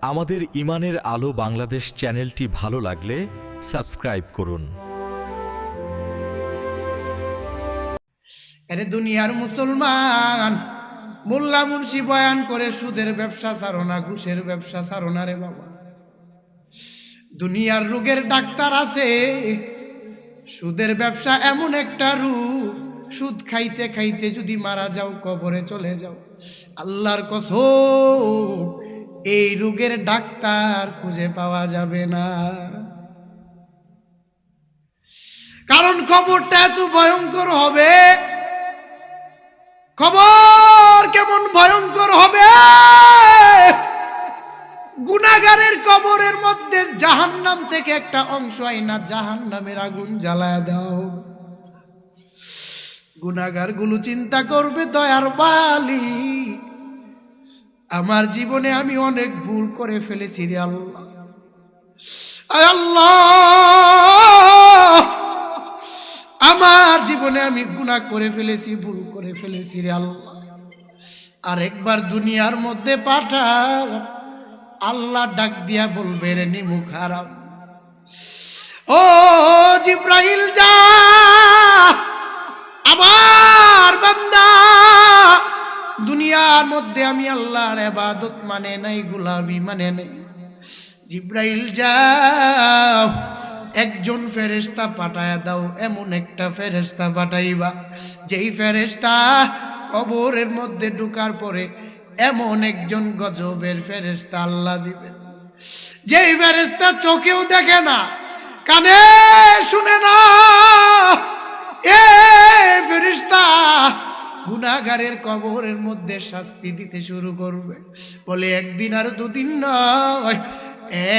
আমাদের ইমানের আলো বাংলাদেশ চ্যানেলটি ভালো লাগলে সাবস্ক্রাইব করুন। আরে দুনিয়ার মুসলমান, মোল্লা মুন্সি বয়ান করে সুদের ব্যবসা ছাড়ো না, ঘুষের ব্যবসা ছাড়ো না রে বাবা। দুনিয়ার রোগের ডাক্তার আছে, সুদের ব্যবসা এমন একটা রোগ, সুদ খাইতে খাইতে যদি মারা যাও, কবরে চলে যাও, আল্লাহর কসম এই রোগের ডাক্তার খুঁজে পাওয়া যাবে না। কারণ খবরটা এত ভয়ঙ্কর হবে। খবর কেমন ভয়ঙ্কর হবে! গুনাহগারের কবরের মধ্যে জাহান্নাম থেকে একটা অংশ আইনা জাহান্নামের আগুন জ্বালায় দাও। গুনাহগার গুলো চিন্তা করবে, দয়ার বালি, আমার জীবনে আমি অনেক ভুল করে ফেলেছি রে আল্লাহ। আয় আল্লাহ, আমার জীবনে আমি গুনাহ করে ফেলেছি, ভুল করে ফেলেছি রে আল্লাহ। আরেকবার দুনিয়ার মধ্যে পাঠা। আল্লাহ ডাক দিয়া বলবে, রে নিমুখ হারাম, ও জিব্রাইল যা, আমার বান্দা দুনিয়ার মধ্যে আমি আল্লাহর ইবাদত মানে নাই, গোলামি মানে নাই। জিব্রাইল যাও, একজন ফেরেশতা পাঠায়া দাও, এমন একটা ফেরেশতা পাঠাইবা যেই ফেরেশতা কবরের মধ্যে ঢোকার পরে এমন একজন গজবের ফেরেশতা আল্লাহ দিবেন, যেই ফেরেশতা চোখেও দেখে না, কানে শুনে না। এ ফেরেশতা গুনাহগারের কবরের মধ্যে শাস্তি দিতে শুরু করবে। বলে একদিন আর দুদিন নয়,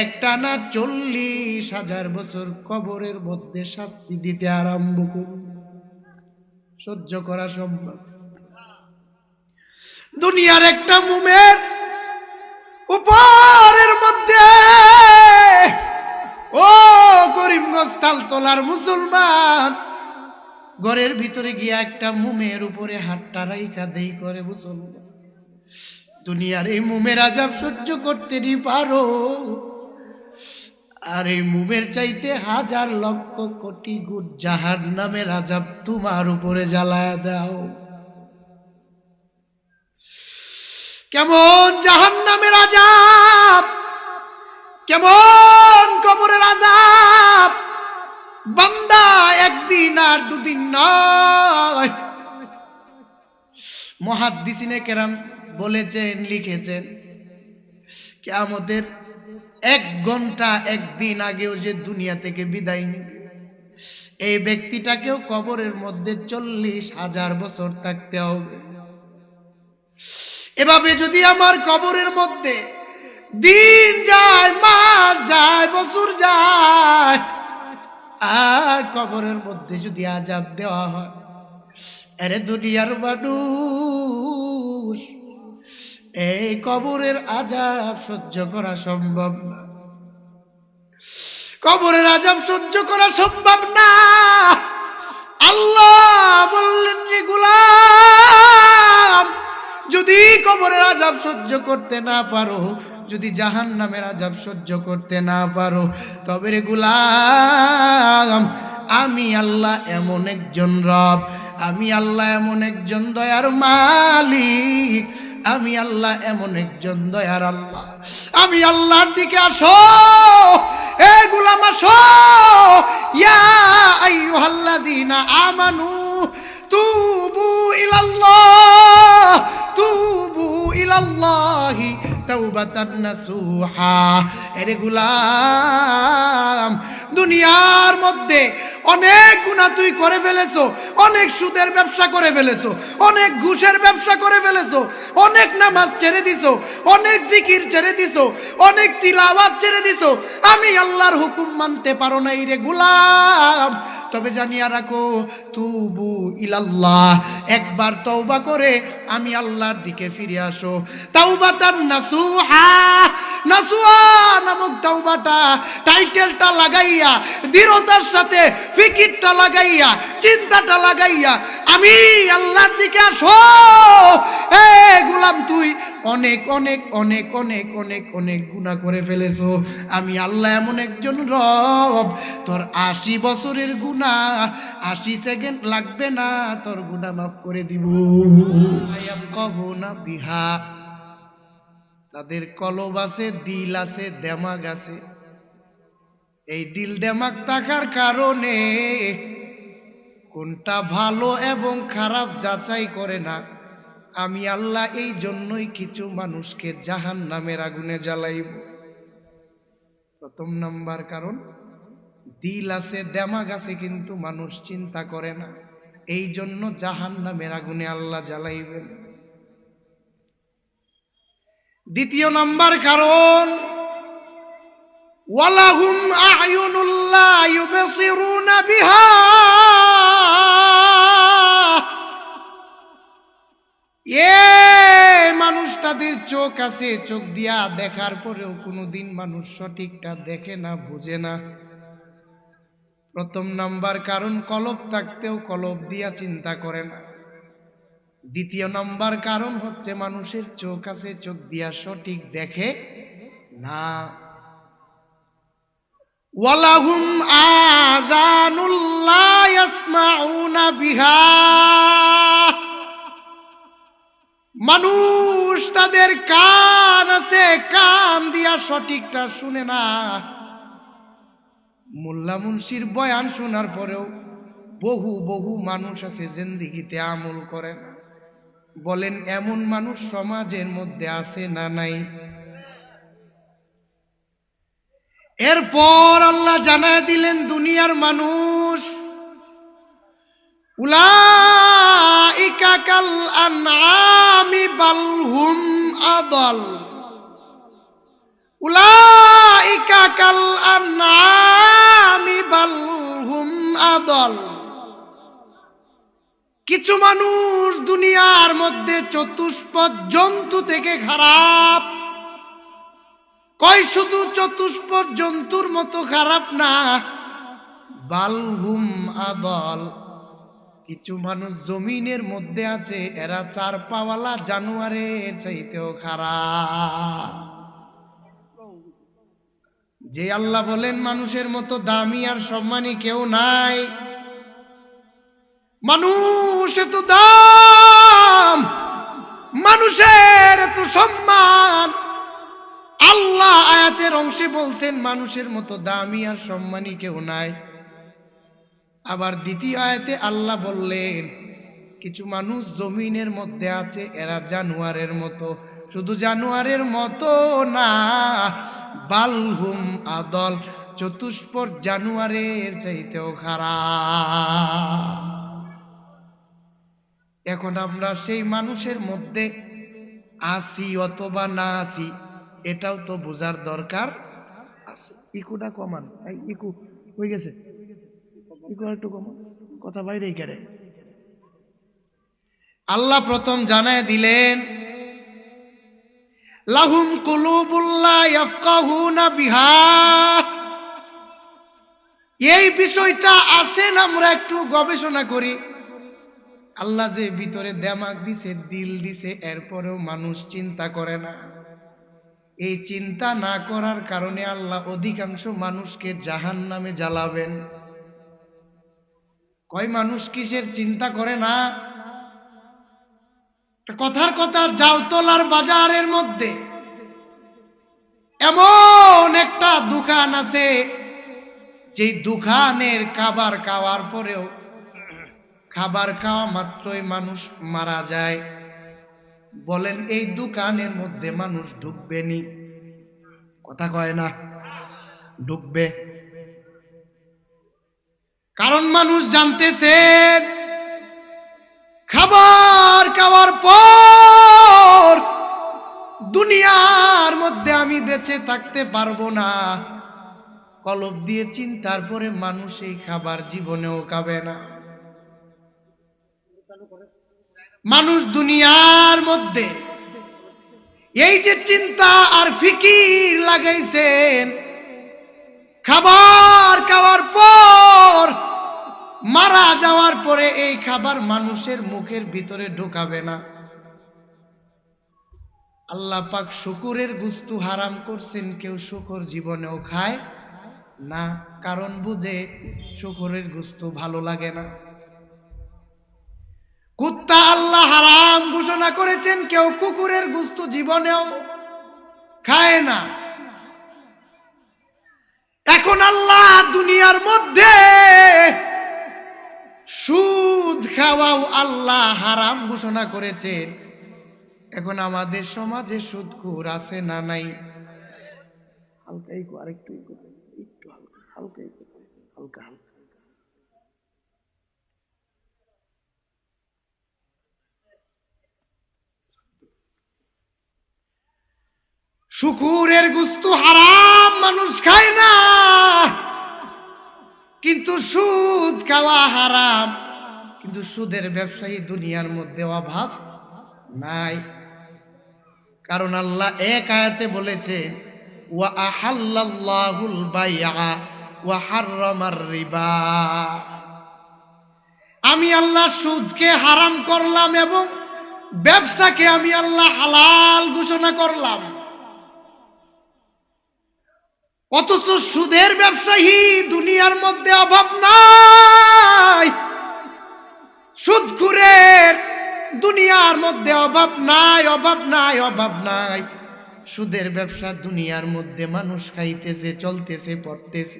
একটানা 40,000 বছর কবরের মধ্যে শাস্তি দিতে আরম্ভ করবে। সহ্য করা সম্ভব? দুনিয়ার একটা মুমের উপরের মধ্যে, ও করিমগঞ্জ তালতলার মুসলমান, ঘরের ভিতরে গিয়া একটা মুমের উপরে হাতটা রাইখা দেই করে মুসলমান। দুনিয়ার এই মুমের আযাব সহ্য করতে নি পারো, আর এই মুমের চাইতে 1000 লক্ষ কোটি গুণ জাহান্নামের আযাব তোমার উপরে জ্বালায়া দাও। কেমন জাহান্নামের আযাব, কেমন কবরের আযাব! বান্দা একদিন আর দুদিন নয়। মুহাদ্দিসিনে কেরাম বলেছেন, লিখেছেন, কিয়ামতের 1 ঘন্টা 1 দিন আগেও যে দুনিয়া থেকে বিদায় নিবে, এই ব্যক্তিটাকেও কবরের মধ্যে 40,000 বছর থাকতে হবে। এভাবে যদি আমার কবরের মধ্যে দিন যায়, মাস যায়, বছর যায়, আর কবরের মধ্যে যদি আযাব দেওয়া হয়, আরে দুনিয়ার মানুষ, এই কবরের আযাব সহ্য করা সম্ভব না। কবরের আযাব সহ্য করা সম্ভব না। আল্লাহ বললেন, রে গোলাম, যদি কবরের আযাব সহ্য করতে না পারো, যদি জাহান্নামের আযাব সহ্য করতে না পারো, তবে রে গোলাম, আমি আল্লাহ এমন একজন রব, আমি আল্লাহ এমন একজন দয়ার মালিক, আমি আল্লাহ এমন একজন দয়ার আল্লাহ। আমি আল্লাহর দিকে আসো, এ গোলাম আসো। ইয়া আইয়ুহাল্লাযীনা আমানু তুবু ইলাল্লাহ, তুবু ইলাল্লাহি তাওবাতান নাসুহা। এরে গোলাম, দুনিয়ার মধ্যে অনেক গুনাহ তুই করে ফেলেছো, অনেক সুদের ব্যবসা করে ফেলেছো, অনেক ঘুষের ব্যবসা করে ফেলেছো, অনেক নামাজ ছেড়ে দিছো, অনেক জিকির ছেড়ে দিছো, অনেক তিলাওয়াত ছেড়ে দিছো। আমি আল্লাহর হুকুম মানতে পারো নাই রে গোলাম। তবে জানিয়া রাখো, তুবু ইলাল্লাহ, একবার তওবা করে আমি আল্লাহর দিকে ফিরে আসো। তাওবাতান নাসুহা, নাসুহা নামক তাওবাটা টাইটেলটা লাগাইয়া, দৃঢ়তার সাথে ফিকিরটা লাগাইয়া, চিন্তাটা লাগাইয়া আমি আল্লাহর দিকে আসো। এ গোলাম, তুই অনেক অনেক অনেক অনেক অনেক অনেক গুনাহ করে ফেলেছো। আমি আল্লাহ এমন একজন রব, তোর 80 বছরের গুনাহ 80 সেকেন্ড লাগবে না, তোর গুনাহ মাফ করে দিব। ইয়াফকাহুনা বিহা, তাদের কলব আছে, দিল আছে, দেমাগ আছে। এই দিল দেমাগ থাকার কারণে কোনটা ভালো এবং খারাপ যাচাই করে না। আমি আল্লাহ এই জন্যই কিছু মানুষকে জাহান্নামের আগুনে জ্বালাইব। প্রথম নাম্বার কারণ, দিল আছে, দেমাগ আছে, কিন্তু মানুষ চিন্তা করে না, এই জন্য জাহান্নামের আগুনে আল্লাহ জ্বালাইবেন। দ্বিতীয় নাম্বার কারণ, ওয়ালাহুম আ'য়ুনুল্লাহ ইউবসিরুনা বিহা, মানুষ তাদের চোখ আছে, চোখ দিয়া দেখার পরেও কোনোদিন মানুষ সঠিকটা দেখে না, বুঝে না। প্রথম নাম্বার কারণ, কলব থাকতেও কলব দিয়া চিন্তা করে না। দ্বিতীয় নাম্বার কারণ হচ্ছে মানুষের চোখ আছে, চোখ দিয়া সঠিক দেখে না। ওয়ালাহুম আযানুল লা ইয়াসমাউনা বিহা, মানুষ তাদের কান আছে, কান দিয়া সঠিকটা শুনে না। মোল্লা মুন্সির বয়ান শোনার পরেও বহু বহু মানুষ আছে জিন্দেগিতে আমল করে না। বলেন এমন মানুষ সমাজের মধ্যে আছে না নাই? এরপর আল্লাহ জানায় দিলেন দুনিয়ার মানুষ, উলাইকা কাল আনআমি বাল হুম আদাল, উলাইকা কাল আনআমি বাল হুম আদাল। কিছু মানুষ দুনিয়ার মধ্যে চতুষ্পদ জন্তু থেকে খারাপ। কয় শুধু চতুষ্পদ জন্তুর মতো খারাপ না, বালহুম আদল, কিছু মানুষ জমিনের মধ্যে আছে, এরা 4 পাওয়ালা জানোয়ারের চাইতেও খারাপ। যে আল্লাহ বলেন মানুষের মতো দামি আর সম্মানী কেউ নাই, মানুষ এত দাম, মানুষের এত সম্মান, আল্লাহ আয়াতের অংশে বলছেন মানুষের মতো দামি আর সম্মানী কেউ নাই। আবার দ্বিতীয় আয়াতে আল্লাহ বললেন কিছু মানুষ জমিনের মধ্যে আছে, এরা জানোয়ারের মতো। শুধু জানোয়ারের মতো না, বালহুম আদল, চতুষ্পদ জানোয়ারের চাইতেও খারাপ। এখন আমরা সেই মানুষের মধ্যে আসি অথবা না আসি, এটাও তো বোঝার দরকার আছে। ইকুটা কমান, ইকু হয়ে গেছে, ইকু একটু কমান, কথা বাইরেই কেড়ে। আল্লাহ প্রথম জানায় দিলেন, লাহুম কুলুবুল লা ইয়াফকাহুনা বিহা। এই বিষয়টা আসেন আমরা একটু গবেষণা করি। আল্লাহ যে ভিতরে দেমাগ দিছে, দিল দিছে, এরপরেও মানুষ চিন্তা করে না। এই চিন্তা না করার কারণে আল্লাহ অধিকাংশ মানুষকে জাহান্নামে জ্বালাবেন। কয় মানুষ কিসের চিন্তা করে না? কথার কথা, জাউতলার বাজারের মধ্যে এমন একটা দোকান আছে, যেই দোকানের খাবার খাওয়ার পরেও, খাবার খাওয়া মাত্রই মানুষ মারা যায়। বলেন এই দোকানের মধ্যে মানুষ ঢুকবে নি? কথা কয় না, ঢুকবে। কারণ মানুষ জানতেছেন খাবার খাওয়ার পর দুনিয়ার মধ্যে আমি বেঁচে থাকতে পারবো না। কলব দিয়ে চিন্তার পরে মানুষ এই খাবার জীবনেও খাবে না। মানুষ দুনিয়ার মধ্যে এই যে চিন্তা আর ফিকির লাগাইছেন, খাবার খাওয়ার পর মারা যাওয়ার পরে এই খাবার মানুষের মুখের ভিতরে ঢোকাবে না। আল্লাহ পাক শুকুরের গোশত হারাম করছেন, কেউ শুকর জীবনেও খায় না, কারণ বুঝে শুকরের গোশত ভালো লাগে না। কুত্তা আল্লাহ হারাম ঘোষণা করেছেন, কেউ কুকুরের গোশত জীবনেও খায় না। এখন আল্লাহ দুনিয়ার মধ্যে সুদ খাওয়াও আল্লাহ হারাম ঘোষণা করেছেন। এখন আমাদের সমাজে সুদখোর আছে না নাই? হালকাই আরেকটু একটু হালকা হালকা হালকা হালকা। শুকুরের গোশত হারাম, মানুষ খায় না, কিন্তু সুদ খাওয়া হারাম। কিন্তু সুদের ব্যবসায়ী দুনিয়ার মধ্যে অভাব নাই, কারণ আল্লাহ এক আয়াতে বলেছেন ওয়া আহাল্লাল্লাহুল বাইআ ওয়া হাররামার রিবা। আমি আল্লাহ সুদকে হারাম করলাম এবং ব্যবসাকে আমি আল্লাহ হালাল ঘোষণা করলাম। অথচ সুদের ব্যবসায়ী দুনিয়ার মধ্যে অভাব নাই, সুদখোরের দুনিয়ার মধ্যে অভাব নাই, অভাব নাই, অভাব নাই। সুদের ব্যবসা দুনিয়ার মধ্যে মানুষ খাইতেছে, চলতেছে, পড়তেছে।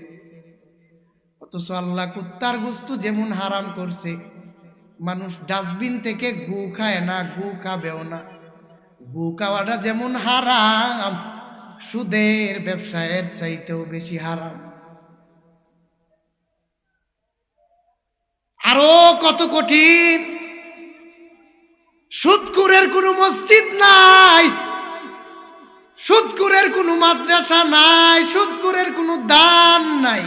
অথচ আল্লাহ কুত্তার গোশত যেমন হারাম করছে, মানুষ ডাস্টবিন থেকে গু খায় না, গু খাবেও না। গু খাওয়াটা যেমন হারাম, সুদের ব্যবসায়ের চাইতেও বেশি হারাম। আরো কত কঠিন! সুদখোরের কোনো মসজিদ নাই, সুদখোরের কোনো মাদ্রাসা নাই, সুদখোরের কোনো দান নাই,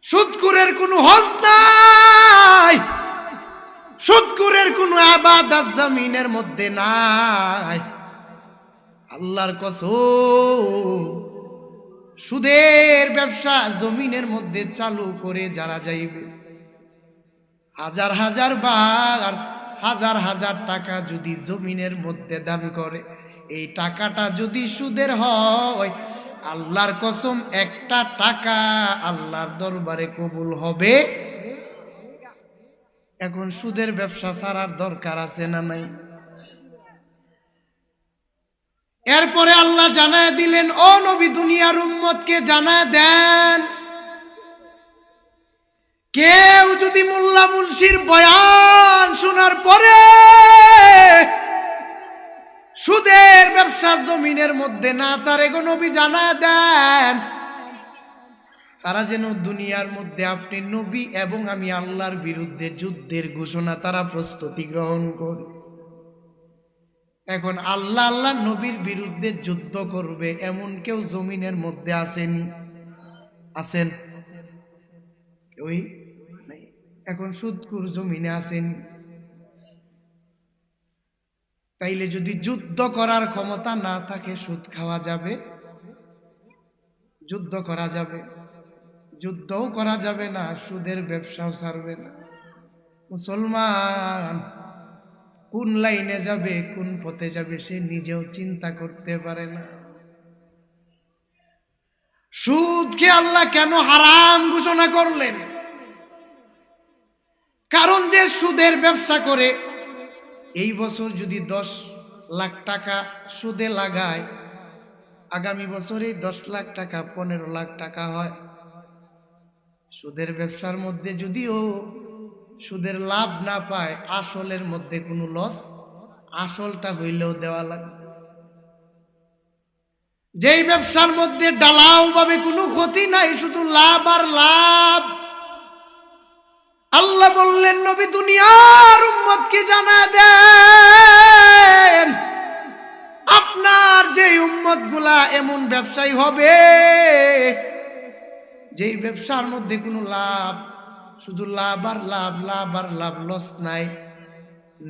সুদখোরের কোনো হজ নাই, সুদখোরের কোনো ইবাদত জমিনের মধ্যে নাই। আল্লাহর কসম, সুদের ব্যবসা জমিনের মধ্যে চালু করে যারা যাইবে, হাজার হাজার বার হাজার হাজার টাকা যদি জমিনের মধ্যে দান করে, এই টাকাটা যদি সুদের হয়, আল্লাহর কসম একটা টাকা আল্লাহর দরবারে কবুল হবে। এখন সুদের ব্যবসা ছাড়ার দরকার আছে না নাই? এরপরে আল্লাহ জানায় দিলেন, ও নবী, দুনিয়ার উম্মতকে জানায় দেন, কেউ যদি মোল্লা মুন্সির বয়ান শোনার পরে সুদের ব্যবসা জমিনের মধ্যে না চারে, গো নবী জানায় দেন, তারা যেন দুনিয়ার মধ্যে আপনি নবী এবং আমি আল্লাহর বিরুদ্ধে যুদ্ধের ঘোষণা তারা প্রস্তুতি গ্রহণ করে। এখন আল্লাহ আল্লাহ নবীর বিরুদ্ধে যুদ্ধ করবে এমন কেউ জমিনের মধ্যে আসেনি? আছেন? ওই এখন সুদখোর জমিনে আসেন। তাইলে যদি যুদ্ধ করার ক্ষমতা না থাকে, সুদ খাওয়া যাবে? যুদ্ধ করা যাবে? যুদ্ধও করা যাবে না, সুদের ব্যবসাও ছাড়বে না। মুসলমান কোন লাইনে যাবে, কোন পথে যাবে, সে নিজেও চিন্তা করতে পারে না। সুদকে আল্লাহ কেন হারাম ঘোষণা করলেন? কারণ যে সুদের ব্যবসা করে, এই বছর যদি 10 লাখ টাকা সুদে লাগায়, আগামী বছরে 10 লাখ টাকা 15 লাখ টাকা হয়। সুদের ব্যবসার মধ্যে যদিও সুদের লাভ না পায়, আসলের মধ্যে কোনো লস, আসলটা হইলেও দেওয়া লাগবে। যেই ব্যবসার মধ্যে ডালাও ভাবে কোনো ক্ষতি নাই, শুধু লাভ আর লাভ। আল্লাহ বললেন, নবী দুনিয়ার উম্মতকে জানায় দেন, আপনার যে উম্মতগুলা এমন ব্যবসায়ী হবে যেই ব্যবসার মধ্যে কোনো লাভ, শুধু লাভ আর লাভ, লাভ আর লাভ, লস নাই।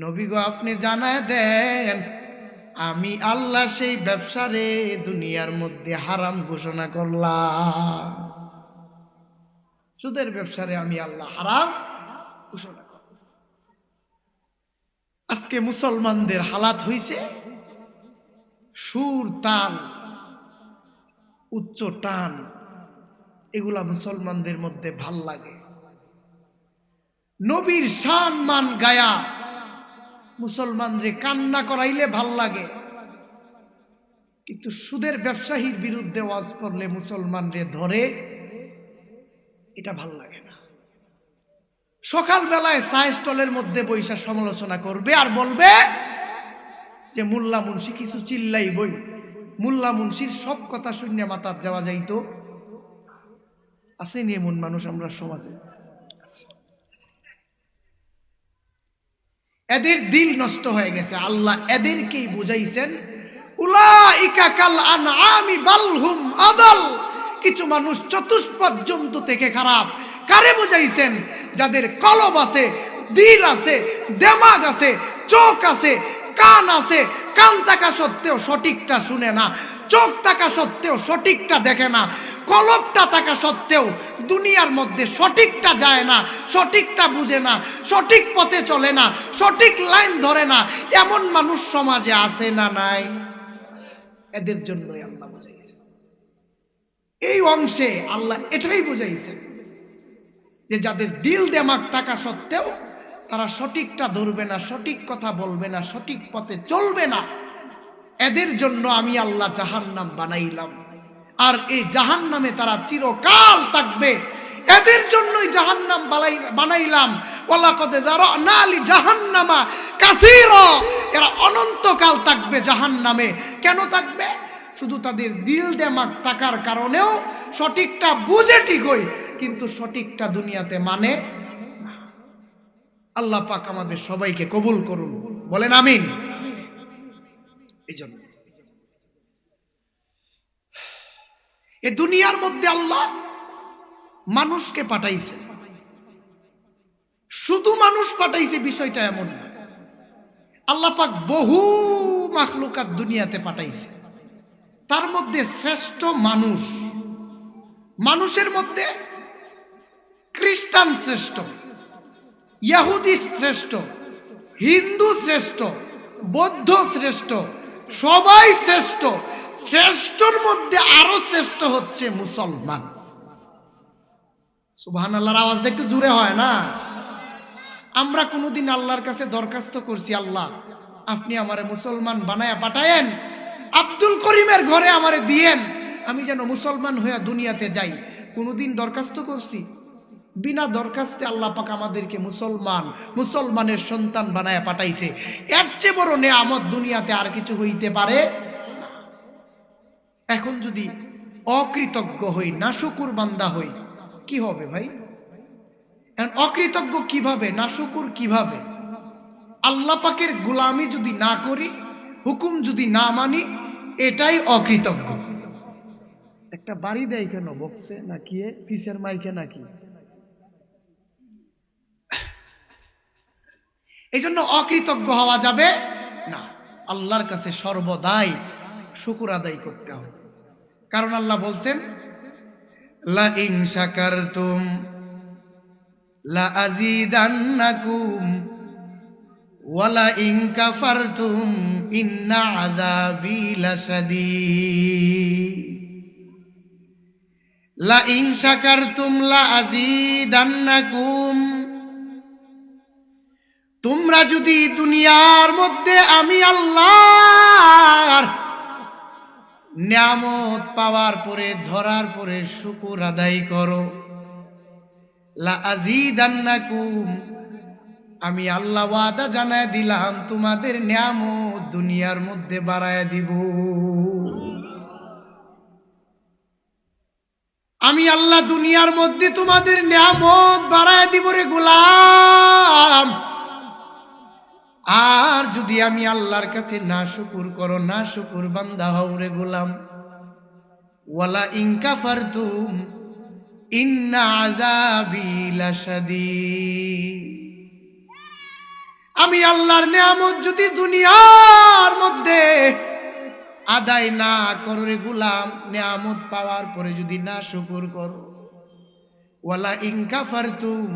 নবী গো, আপনি জানায় দেন, আমি আল্লাহ সেই ব্যবসারে দুনিয়ার মধ্যে হারাম ঘোষণা করলাম। সুদের ব্যবসারে আমি আল্লাহ হারাম ঘোষণা করলাম। আজকে মুসলমানদের হালাত হইছে সুর, তাল, উচ্চ টান, এগুলা মুসলমানদের মধ্যে ভাল লাগে। নবীর শান মান গায়া মুসলমানরে কান্না করাইলে ভাল লাগে, কিন্তু সুদের ব্যবসায়ীর বিরুদ্ধে ওয়াজ করলে মুসলমানরে ধরে, এটা ভাল লাগে না। সকাল বেলায় চায় স্টলের মধ্যে বৈশা সমালোচনা করবে আর বলবে যে মোল্লা মুন্সি কিছু চিল্লাই বই, মোল্লা মুন্সির সব কথা শূন্য মাতার যাওয়া যাইতো। আসেনি এমন মানুষ আমরা সমাজে? এদের দিল নষ্ট হয়ে গেছে। আল্লাহ এদেরকেই বুঝাইছেন, উলাইকা কাল আনআমি বাল হুম আদাল। কিছু মানুষ চতুষ্পদ জন্তু থেকে খারাপ। কারে বুঝাইছেন? যাদের কলব আছে, দিল আছে, দিমাগ আছে, চোখ আছে, কান আছে, কান থাকা সত্ত্বেও সঠিকটা শুনে না, চোখ থাকা সত্ত্বেও সঠিকটা দেখে না, কলবটা থাকা সত্ত্বেও দুনিয়ার মধ্যে সঠিকটা যায় না, সঠিকটা বুঝে না, সঠিক পথে চলে না, সঠিক লাইন ধরে না, এমন মানুষ সমাজে আছে না নাই? এদের জন্যই আল্লাহ বুঝাইছে। এই অংশে আল্লাহ এটাই বুঝাইছেন যে যাদের দিল দিমাগ থাকা সত্ত্বেও তারা সঠিকটা ধরবে না, সঠিক কথা বলবে না, সঠিক পথে চলবে না, এদের জন্য আমি আল্লাহ জাহান্নাম বানাইলাম। আর এই জাহান্নামে তারা চিরকাল থাকবে। এদের জন্যই জাহান্নাম বানাইলাম। ওয়ালাকাদ যারানা লি জাহান্নামা কাসীরা। এরা অনন্তকাল থাকবে জাহান্নামে। কেন থাকবে? শুধু তাদের দিল দিমাগ থাকার কারণেও সঠিকটা বুঝে ঠিকই, কিন্তু সঠিকটা দুনিয়াতে মানে না। আল্লাহ পাক আমাদের সবাইকে কবুল করুন, বলেন আমিন। এই জন্য এই দুনিয়ার মধ্যে আল্লাহ মানুষকে পাঠাইছে। শুধু মানুষ পাঠাইছে বিষয়টা এমন না। আল্লাহ পাক বহু মাখলুকাত দুনিয়াতে পাঠাইছে। তার মধ্যে শ্রেষ্ঠ মানুষ। মানুষের মধ্যে খ্রিস্টান শ্রেষ্ঠ, ইহুদি শ্রেষ্ঠ, হিন্দু শ্রেষ্ঠ, বৌদ্ধ শ্রেষ্ঠ, সবাই শ্রেষ্ঠ। শ্রেষ্ঠর মধ্যে আরো শ্রেষ্ঠ হচ্ছে মুসলমান। সুবহানাল্লাহর আওয়াজটা একটু জোরে হয় না? আমরা কোনোদিন আল্লাহর কাছে দরখাস্ত করছি, আল্লাহ আপনি আমারে মুসলমান বানায়া পাঠায়েন, আব্দুল করিমের ঘরে আমারে দিয়েন, আমি যেন মুসলমান হয়ে দুনিয়াতে যাই? কোনোদিন দরখাস্ত করছি? বিনা দরখাস্তে আল্লাহ পাক আমাদেরকে মুসলমানের সন্তান বানায়া পাঠাইছে। এর চেয়ে বড় নেয়ামত দুনিয়াতে আর কিছু হইতে পারে? এখন যদি অকৃতজ্ঞ হই, নাশুকুর বান্দা হই, কি হবে ভাই? অকৃতজ্ঞ কিভাবে, নাশুকুর কিভাবে? আল্লাহ পাকের গোলামি যদি না করি, হুকুম যদি না মানি, এটাই অকৃতজ্ঞ। একটা বাড়ি দেয় কেন বক্সে নাকি পিসের মাইকে নাকি? এই জন্য অকৃতজ্ঞ হওয়া যাবে না। আল্লাহর কাছে সর্বদাই শুকর আদায় করতে হবে। কারণ আল্লাহ বলছেন, লা ইন শাকারতুম লা আযীদান্নাকুম ওয়া লা ইন কাফারতুম ইন্না আযাবী লাশাদীদ। লা ইন শাকারতুম লা আযীদান্নাকুম। তোমরা যদি দুনিয়ার মধ্যে আমি আল্লাহর নিয়ামত পাওয়ার পরে, ধরার পরে শুকর আদায় করো, লা আযীদান্নাকুম, আমি আল্লাহ ওয়াদা জানায় দিলাম তোমাদের নিয়ামত দুনিয়ার মধ্যে বাড়ায় দিব। আমি আল্লাহ দুনিয়ার মধ্যে তোমাদের নিয়ামত বাড়ায় দিব রে গোলাম। আর যদি আমি আল্লাহর কাছে না শুকুর করো, না শুকুর বান্দা হও রে গোলাম, ওয়ালা ইন কাফারতুম ইন্না আযাবী লাশাদীদ। আমি আল্লাহর নিয়ামত যদি দুনিয়ার মধ্যে আদায় না করো রে গোলাম, নিয়ামত পাওয়ার পরে যদি না শুকর করো, ওয়ালা ইন কাফারতুম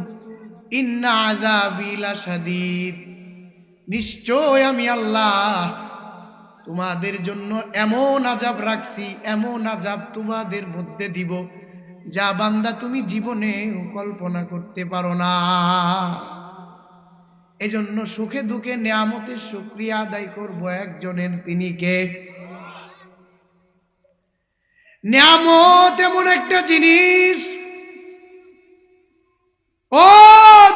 ইন্না আযাবি লাশাদীদ, নিশ্চয় আমি আল্লাহ তোমাদের জন্য এমন আযাব রাখছি, এমন আযাব তোমাদের মধ্যে দিব যা বান্দা তুমি জীবনেও কল্পনা করতে পারো না। এজন্য সুখে দুঃখে নিয়ামতের শুকরিয়া আদায় করব একজনের, তিনি কে? নিয়ামত এমন একটা জিনিস, ও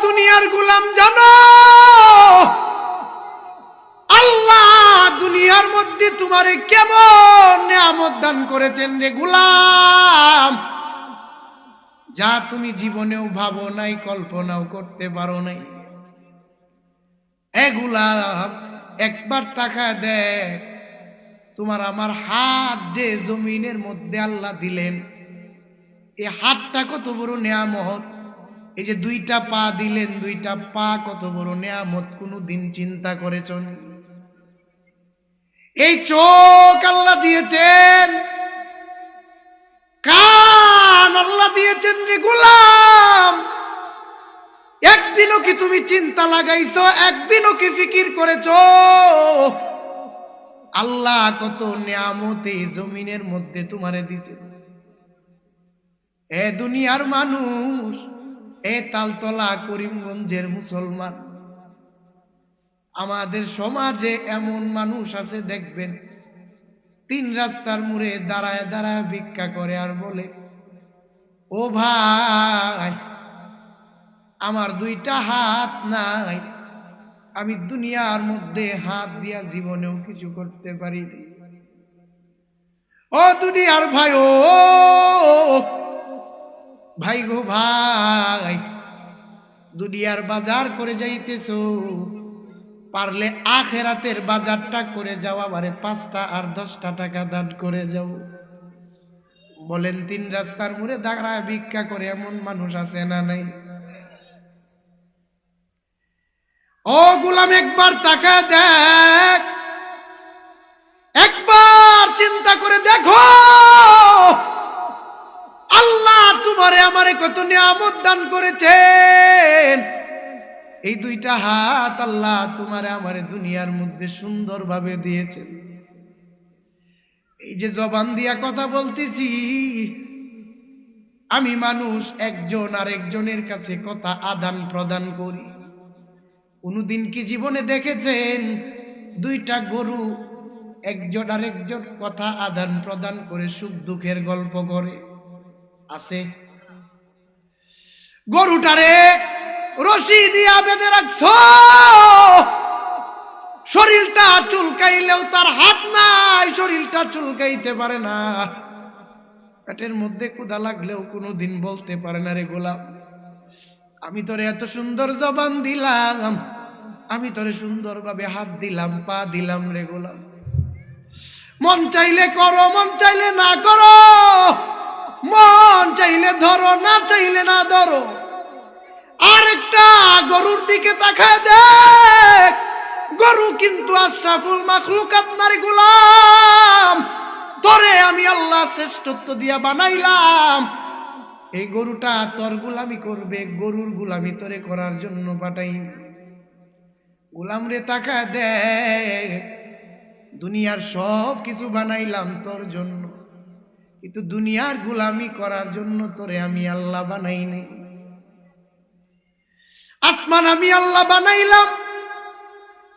দুনিয়ার গোলাম জানো, আল্লাহ দুনিয়ার মধ্যে তোমারে কেমন নিয়ামত দান করেছেন রে গোলাম, যা তুমি জীবনেও ভাবো নাই, কল্পনাও করতে পারো নাই। এ গোলাম একবার তাকায় দেখ, তোমার আমার হাত যে জমিনের মধ্যে আল্লাহ দিলেন, এই হাতটা কত বড় নিয়ামত। এই যে দুইটা পা দিলেন, দুইটা পা কত বড় নিয়ামত, কোনদিন চিন্তা করেছেন? এই চোখ আল্লাহ দিয়েছেন, কান আল্লাহ দিয়েছেন রে গোলাম, একদিনও কি তুমি চিন্তা লাগাইছো? একদিনও কি ফিকির করেছো আল্লাহ কত নিয়ামত এই জমিনের মধ্যে তোমারে দিছে? এ দুনিয়ার মানুষ, এ তালতলা করিমগঞ্জের মুসলমান, আমাদের সমাজে এমন মানুষ আছে দেখবেন, তিন রাস্তার মোড়ে দাঁড়ায় দাঁড়ায় ভিক্ষা করে আর বলে, ও ভাই আমার দুইটা হাত নাই, আমি দুনিয়ার মধ্যে হাত দিয়া জীবনেও কিছু করতে পারি। ও দুনিয়ার ভাই, ও ভাই গো ভাই, দুনিয়ার বাজার করে যাইতেছো, পারলে আখেরাতের বাজারটা করে যাও, আমারে 5টা আর 10টা টাকা দান করে যাও। বলেন তিন রাস্তার মোড়ে দাঁড়ায় ভিক্ষা করে এমন মানুষ আছে না নাই? ও গোলাম একবার তাকায় দেখ, একবার চিন্তা করে দেখো, আল্লাহ তোমারে আমারে কত নিয়ামত দান করেছেন। এই দুইটা হাত আল্লাহ তোমারে আমারে দুনিয়ার মধ্যে সুন্দরভাবে দিয়েছেন। এই যে জবান দিয়া কথা বলতেছি, আমি মানুষ, একজন আরেকজনের কাছে কথা আদান প্রদান করি। কোনদিন কি জীবনে দেখেছেন দুইটা গরু একজন আরেকজন কথা আদান প্রদান করে সুখ দুঃখের গল্প করে? আছে? গরুটারে রশি দিয়া বেঁধে রাখছো, শরীরটা চুলকাইলেও তার হাত নাই, শরীরটা চুলকাইতে পারে না। পেটের মধ্যে ক্ষুধা লাগলেও কোনোদিন বলতে পারে না, রে গোলাম আমি তোরে এত সুন্দর জবান দিলাম, আমি তোরে সুন্দরভাবে হাত দিলাম, পা দিলাম রে গোলাম, মন চাইলে করো, মন চাইলে না করো, মন চাইলে ধরো, না চাইলে না ধরো। আরেকটা গরুর দিকে তাকায় দেখ, গরু কিন্তু আশরাফুল মাখলুকাত না রে গোলাম, তোরে আমি আল্লাহ শ্রেষ্ঠত্ব দিয়া বানাইলাম। এই গরুটা তোর গোলামি করবে, গরুর গোলামি তোরে করার জন্য পাঠাই। গোলাম রে তাকায় দেখ, দুনিয়ার সব কিছু বানাইলাম তোর জন্য, কিন্তু দুনিয়ার গোলামি করার জন্য তোরে আমি আল্লাহ বানাই নাই। আসমান আমি আল্লাহ বানাইলাম,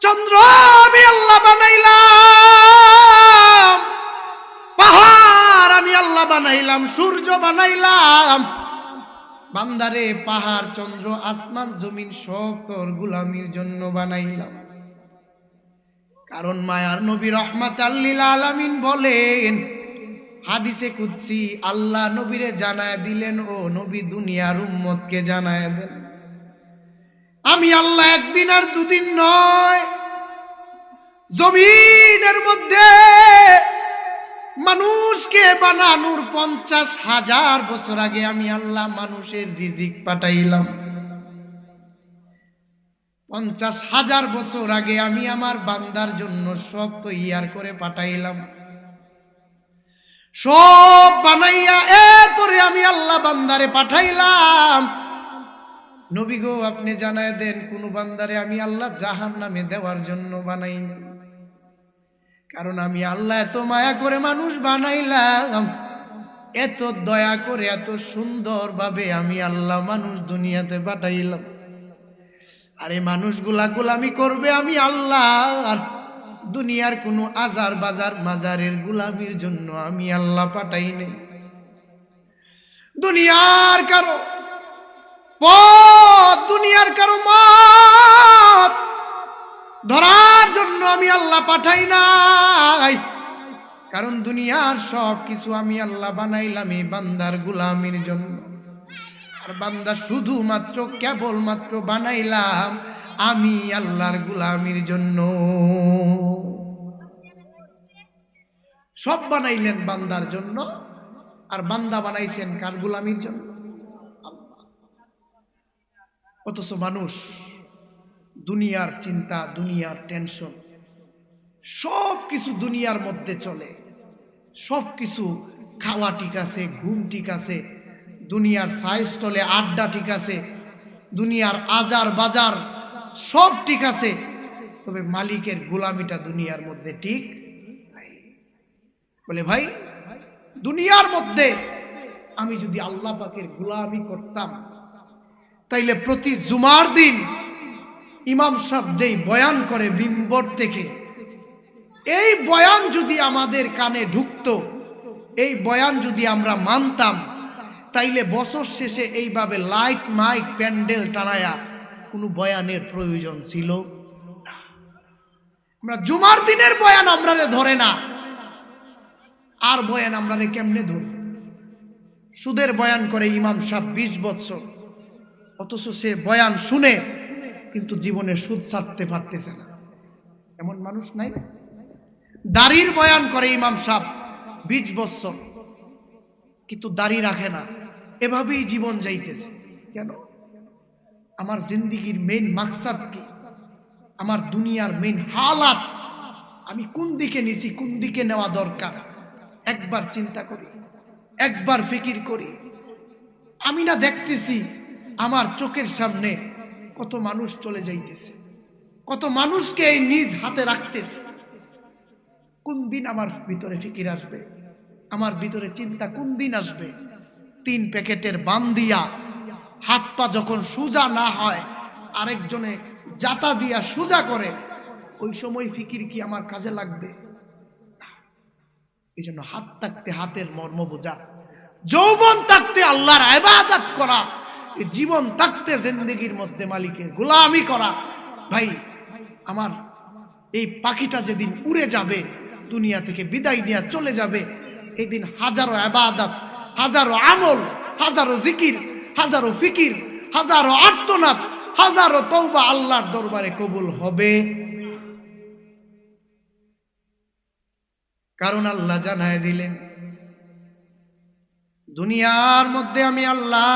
চন্দ্র আমি আল্লাহ বানাইলাম, পাহাড় আমি আল্লাহ বানাইলাম, সূর্য বানাইলাম। বান্দারে পাহাড়, চন্দ্র, আসমান, জমিন সব তোর গোলামির জন্য বানাইলাম। কারণ মায়ার নবী রহমাতাল লিল আলামিন বলেন, হাদিসে কুদসি, আল্লাহ নবীরে জানায় দিলেন, ও নবী দুনিয়ার উম্মতকে জানায় দেন, আমি আল্লাহ একদিন আর দুদিন নয়, জমিনের মধ্যে মানুষকে বানানোর 50,000 বছর আগে আমি আল্লাহ মানুষের রিজিক পাঠাইলাম। 50,000 বছর আগে আমি আমার বান্দার জন্য সব তৈয়ার করে পাঠাইলাম, সব বানাইয়া এরপরে আমি আল্লাহ বান্দারে পাঠাইলাম। নবী গো, আপনি জানায় দেন কোন বান্দারে আমি আল্লাহ জাহান্নামে দেওয়ার জন্য বানাইনি। কারণ আমি আল্লাহ এত মায়া করে মানুষ বানাইলাম, এত দয়া করে এত সুন্দর ভাবে আমি আল্লাহ মানুষ দুনিয়াতে পাঠাইলাম। আরে মানুষগুলা গোলামি করবে আমি আল্লাহ, আর দুনিয়ার কোনো আজার বাজার মাজারের গোলামির জন্য আমি আল্লাহ পাঠাই নাই। দুনিয়ার কারো পথ, দুনিয়ার কারো মত ধরার জন্য আমি আল্লাহ পাঠাই নাই। কারণ দুনিয়ার সব কিছু আমি আল্লাহ বানাইলাম এই বান্দার গোলামির জন্য। আর বান্দা শুধুমাত্র কেবলমাত্র বানাইলাম আমি আল্লাহর গোলামির জন্য। সব বানাইলেন বান্দার জন্য, আর বান্দা বানাইছেন কার গোলামির জন্য? আল্লাহ। অথচ মানুষ দুনিয়ার চিন্তা, দুনিয়ার টেনশন, সব কিছু দুনিয়ার মধ্যে চলে। সব কিছু খাওয়া ঠিক আছে, ঘুম ঠিক আছে, দুনিয়ার সাইজ চলে, আড্ডা ঠিক আছে, দুনিয়ার আজার বাজার সব ঠিক আছে, তবে মালিকের গোলামিটা দুনিয়ার মধ্যে ঠিক নাই। বলে ভাই, দুনিয়ার মধ্যে আমি যদি আল্লাহ পাকের গোলামি করতাম, তাইলে প্রতি জুমার দিন ইমাম সাহেব যেই বয়ান করে মিম্বর থেকে, এই বয়ান যদি আমাদের কানে ঢুকতো, এই বয়ান যদি আমরা মানতাম, তাইলে বছর শেষে এইভাবে লাইট মাইক প্যান্ডেল টানায়া কোনো বয়ানের প্রয়োজন ছিল না। আমরা জুমার দিনের বয়ান আমরারে ধরে না, আর বয়ান আমরারে কেমনে ধরি? সুদের বয়ান করে ইমাম সাহেব 20 বছর, অথচ সে বয়ান শুনে কিন্তু জীবনে সুদ ছাড়তে পারতেছে না। এমন মানুষ নাই? দাড়ির বয়ান করে ইমাম সাহেব 20 বছর, কিন্তু দাড়ি রাখে না, এভাবেই জীবন যাইতেছে। কেন? আমার জিন্দিগির মেইন মাকসাদ কি? আমার দুনিয়ার মেইন হালাত আমি কোন দিকে নিছি, কোন দিকে নেওয়া দরকার, একবার চিন্তা করি, একবার ফিকির করি। আমি না দেখতেছি আমার চোখের সামনে কত মানুষ চলে যাইতেছে, কত মানুষকে এই নিজ হাতে রাখতেছি। কোন দিন আমার ভিতরে ফিকির আসবে, আমার ভিতরে চিন্তা কোন দিন আসবে? 3 প্যাকেটের বাম দিয়া হাত পা যখন সোজা না হয়, আরেকজনে জাতা দিয়া সোজা করে, ওই সময় ফিকির কি আমার কাজে লাগবে? এই জন্য হাত থাকতে হাতের মর্ম বোঝা, যৌবন থাকতে আল্লাহর ইবাদত করা, জীবন থাকতে জিন্দেগির মধ্যে মালিকের গোলামি করা। ভাই আমার, এই পাখিটা যেদিন উড়ে যাবে, দুনিয়া থেকে বিদায় নিয়ে চলে যাবে, এই দিন হাজারো ইবাদত, হাজারো আমল, হাজারো জিকির, হাজারো ফিকির, হাজারো আর্তনাদ, হাজারো তওবা আল্লাহর দরবারে কবুল হবে। কারণ আল্লাহ জানায় দিলেন, দুনিয়ার মধ্যে আমি আল্লাহ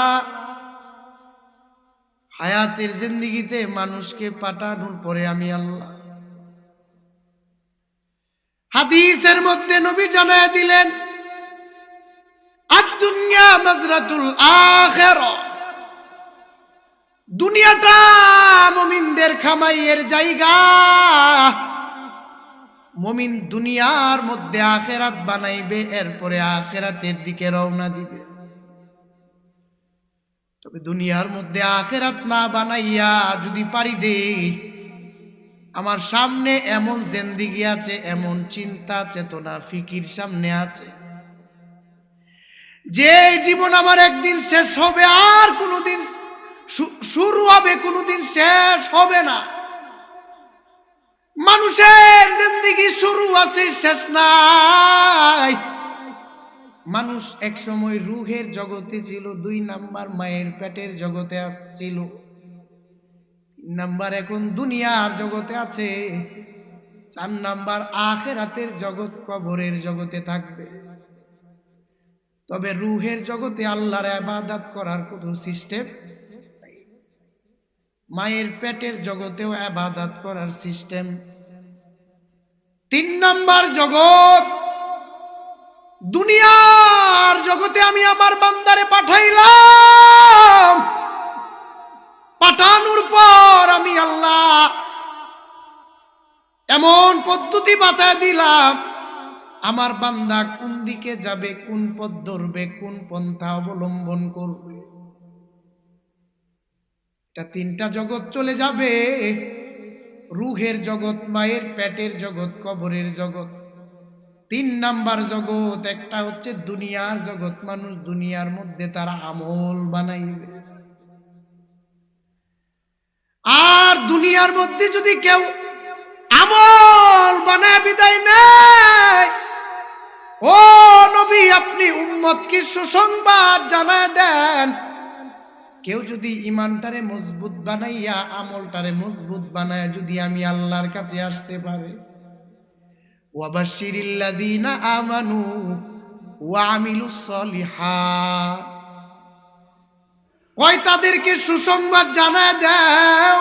হায়াতের জিন্দেগিতে মানুষকে পাঠানোর পরে আমি আল্লাহ হাদিসের মধ্যে নবী জানায় দিলেন, আদ-দুনিয়া মাজরাতুল আখিরা, দুনিয়াটা মুমিনদের খামাইয়ের জায়গা। মুমিন দুনিয়ার মধ্যে আখিরাত বানাইবে, এরপরে আখিরাতের দিকে রওনা দিবে। তবে দুনিয়ার মধ্যে আখিরাত না বানাইয়া যদি পারি দে, আমার সামনে এমন জিন্দেগি আছে, এমন চিন্তা চেতনা ফিকির সামনে আছে, যে জীবন আমার একদিন শেষ হবে, আর কোনোদিন শুরু হবে, কোনোদিন শেষ হবে না। মানুষের জিন্দেগি শুরু আছে, শেষ নাই। মানুষ এক সময় রূহের জগতে ছিল, 2 নাম্বার মায়ের পেটের জগতে ছিল, 3 নাম্বার এখন দুনিয়ার জগতে আছে, 4 নাম্বার আখিরাতের জগৎ, কবরের জগতে থাকবে। তবে রূহের জগতে আল্লাহর ইবাদত করার কোনো সিস্টেম নাই। মায়ের পেটের জগতেও ইবাদত করার সিস্টেম। 3 নাম্বার জগৎ, দুনিয়ার জগতে আমি আমার বান্দারে পাঠাইলাম, পাঠানোর পর আমি আল্লাহ এমন পদ্ধতি বাতায় দিলাম, আমার বান্দা কোন দিকে যাবে, কোন পথ ধরবে, কোন পন্থা অবলম্বন করবে, এটা 3টা জগৎ চলে যাবে। রূহের জগৎ, মায়ের পেটের জগৎ, কবরের জগৎ। 3 নাম্বার জগৎ, একটা হচ্ছে দুনিয়ার জগৎ, মানুষ দুনিয়ার মধ্যে তারা আমল বানাইবে। আর দুনিয়ার মধ্যে যদি কেউ আমল বানায় বিদায় নেয়, ও নবী আপনি উম্মতকে সুসংবাদ জানায় দেন, কেউ যদি ইমানটারে মজবুত বানাইয়া আমলটারে মজবুত বানায় যদি আমি আল্লাহর কাছে আসতে পারে, ওয়াবাশশিরিল্লাযীনা আমানু ওয়া আমিলুস সলিহাত, ওই তাদেরকে সুসংবাদ জানায় দাও,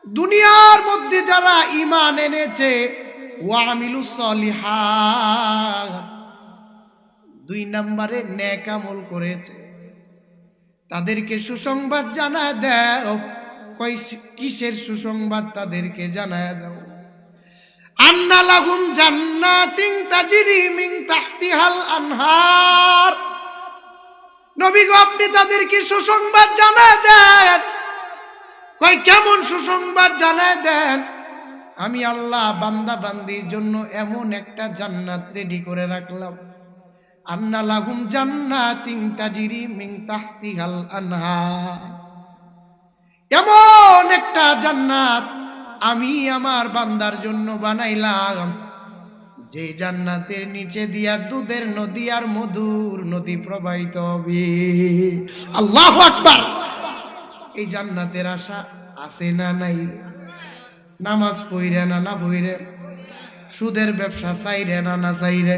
দুনিয়ার মধ্যে যারা ঈমান এনেছে ওয়া আমিলুস সলিহাত, 2 নম্বরে নেক আমল করেছে, তাদেরকে সুসংবাদ জানায় দাও। কই কিসের সুসংবাদ তাদেরকে জানায় দাও? আন্না লাহুম জান্নাতিন তাজরি মিন তাহতিহাল আনহার, নবী গো আপনি তাদেরকে সুসংবাদ জানায় দেন। কই কেমন সুসংবাদ জানায় দেন? আমি আল্লাহ বান্দা বান্দির জন্য এমন একটা জান্নাত রেডি করে রাখলাম, আন্না লাহুম জান্নাতিন তাজরি মিন তাহতিহাল আনহার, এমন একটা জান্নাত আমি আমার বান্দার জন্য বানাইলাম, যে জান্নাতের নিচে দিয়া দুধের নদী আর মধুর নদী প্রবাহিত হবে। আল্লাহু আকবার। এই জান্নাতের আশা আছে না নাই? নামাজ পড়িরে না না পড়িরে, সুদের ব্যবসা চাইরে না না চাইরে,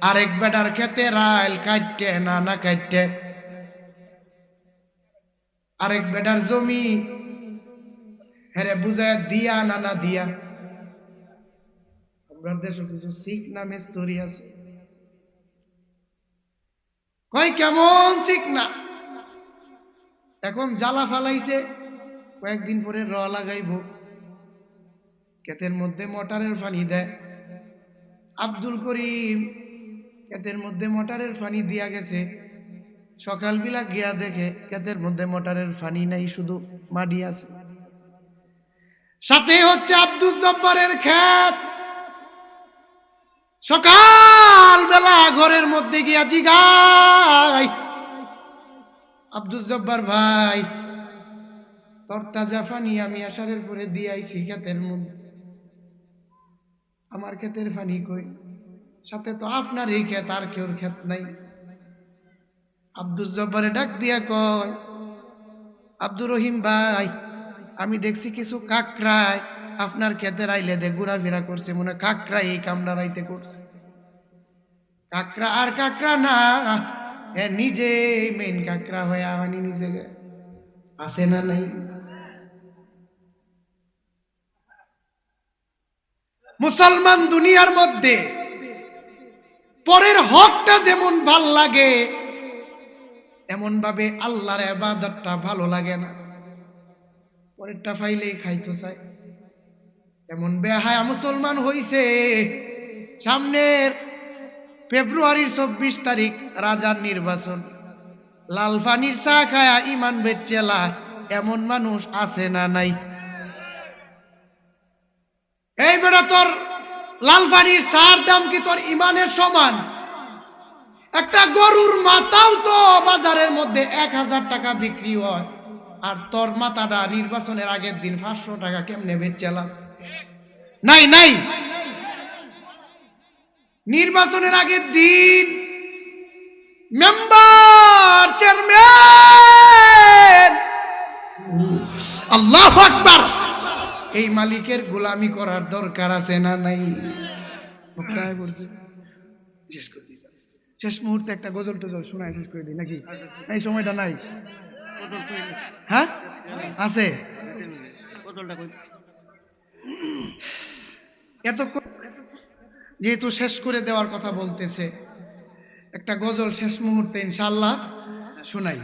আরেক বেটার খেতে রাইল কাটতে না না কাটতে, আরেক বেটার জমি হেরে বুঝায় দিয়া না না দিয়া। আমরা দেশে কিছু শিখ নামে স্টোরি আছে, কয় কেমন শিখ না, এখন জ্বালা ফালাইছে, কয়েকদিন পরে র লাগাইব, ক্ষেতের মধ্যে মোটরের পানি দেয়। আব্দুল করিম ক্ষেতের মধ্যে মোটরের পানি দিয়া গেছে, সকালবেলা গিয়া দেখে ক্ষেতের মধ্যে মোটরের পানি নাই, শুধু মাটি আছে। সাথে হচ্ছে আব্দুল জব্বারের ক্ষেত। সকালবেলা ঘরের মধ্যে গিয়া জিগাই, আব্দুল জব্বার ভাই তোর তাজা পানি আমি আষাঢ়ের পরে দিয়াইছি ক্ষেতের মধ্যে, আমার ক্ষেতের পানি কই? সাথে তো আপনার এই ক্ষেত, আর কেউর ক্ষেত নাই। আব্দুল জব্বারে ডাক দিয়া কয়, আব্দুর রহিম ভাই আমি দেখছি কিছু কাকড়ায় আপনার ক্ষেতের আইলে দে ঘোরাফেরা করছে, মনে কাকড়া এই কামড়া রাইতে করছে। কাকড়া আর কাকড়া না, নিজে মেন কাকড়া হয়ে আনি নিজে আসে না নাই? মুসলমান দুনিয়ার মধ্যে পরের হকটা যেমন ভাল লাগে, এমন ভাবে আল্লাহর ইবাদতটা ভালো লাগে না। পরেরটা পাইলেই খাইতে চায়, এমন বেহায়া মুসলমান হইছে। সামনের ফেব্রুয়ারির 24 তারিখ রাজার নির্বাচন, লাল পানির চা খায়া ইমান বেচেলা এমন মানুষ আছে না নাই? এই বেটা তোর লাল পানির চার দাম কি তোর ইমানের সমান? একটা গরুর মাথাও তো বাজারের মধ্যে 1000 টাকা বিক্রি হয়, আর তোর মাথাটা নির্বাচনের আগের দিন 500 টাকা কেমনে বেচেলাস? নাই নাই, নির্বাচনের আগের দিন মেম্বার চেয়ারম্যান, আল্লাহু আকবার, এই মালিকের গোলামি করার দরকার আছে না নাই? শেষ করে দিই, শেষ মুহূর্তে একটা গজল টজল শোনায় শেষ করে দিই নাকি? এই সময়টা নাই, হ্যাঁ আছে এতক্ষণ যেহেতু শেষ করে দেওয়ার কথা বলতেছে, একটা গজল শেষ মুহূর্তে ইনশাআল্লাহ শোনাই।